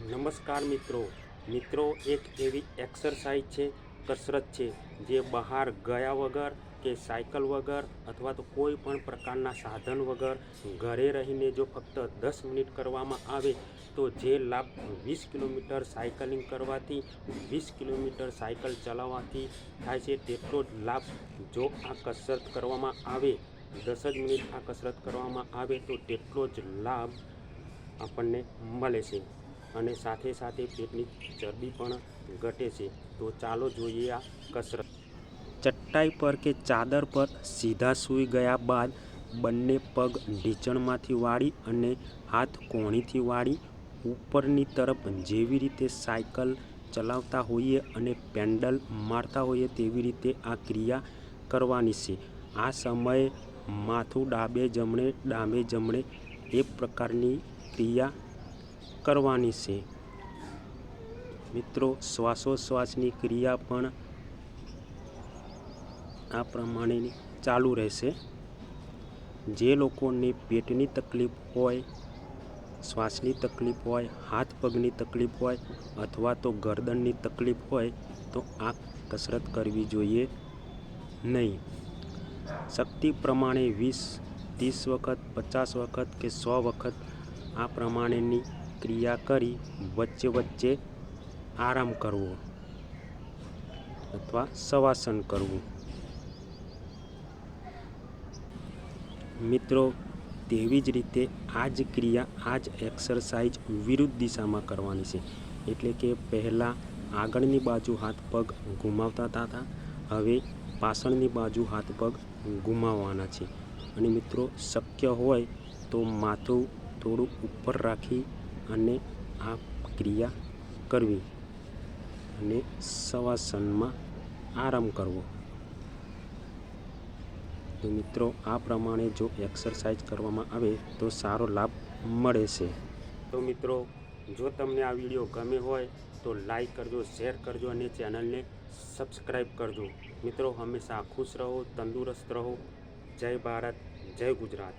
નમસ્કાર મિત્રો એક એવી એક્સરસાઇઝ છે, કસરત છે જે બહાર ગયા વગર કે સાયકલ વગર અથવા તો કોઈ પણ પ્રકારના સાધન વગર ઘરે રહીને જો ફક્ત 10 મિનિટ કરવામાં આવે તો જે લાભ 20 કિલોમીટર સાયકલિંગ કરવાથી 20 કિલોમીટર સાયકલ ચલાવવાથી થાય છે તેટલો જ લાભ જો આ કસરત કરવામાં આવે 10 જ મિનિટ આ કસરત કરવામાં આવે તો તેટલો જ લાભ આપણને મળે છે અને સાથે સાથે પેટની ચરબી પણ ઘટે છે। તો ચાલો જોઈએ આ કસરત। ચટાઈ પર કે ચાદર પર સીધા સૂઈ ગયા બાદ બંને પગ ઢીંચણમાંથી વાળી અને હાથ કોણીથી વાળી ઉપરની તરફ જેવી રીતે સાયકલ ચલાવતા હોઈએ અને પેન્ડલ મારતા હોઈએ તેવી રીતે આ ક્રિયા કરવાની છે। આ સમયે માથું ડાબે જમણે એ પ્રકારની ક્રિયા કરવાની છે। મિત્રો શ્વાસોશ્વાસની ક્રિયા પણ આ પ્રમાણેની ચાલુ રહેશે। જે લોકોને પેટની તકલીફ હોય, શ્વાસની તકલીફ હોય, હાથ પગની તકલીફ હોય અથવા તો ગરદનની તકલીફ હોય તો આ કસરત કરવી જોઈએ નહીં। શક્તિ પ્રમાણે 20-30 વખત, 50 વખત કે 100 વખત આ પ્રમાણેની ક્રિયા કરી વચ્ચે વચ્ચે આરામ કરવો અથવા શવાસન કરવું। મિત્રો તેવી જ રીતે આ જ ક્રિયા, આ જ એક્સરસાઇઝ વિરુદ્ધ દિશામાં કરવાની છે। એટલે કે પહેલાં આગળની બાજુ હાથ પગ ઘુમાવતા હતા, હવે પાછળની બાજુ હાથ પગ ઘુમાવવાના છે। અને મિત્રો શક્ય હોય તો માથું થોડું ઉપર રાખી અને આ ક્રિયા કરવી અને શવાસનમાં આરામ કરવો। તો મિત્રો આ પ્રમાણે જો એક્સરસાઇઝ કરવામાં આવે તો સારો લાભ મળે છે। તો મિત્રો જો તમને આ વિડીયો ગમે હોય તો લાઈક કરજો, શેર કરજો અને ચેનલને સબસ્ક્રાઈબ કરજો। મિત્રો હંમેશા ખુશ રહો, તંદુરસ્ત રહો। જય ભારત, જય ગુજરાત।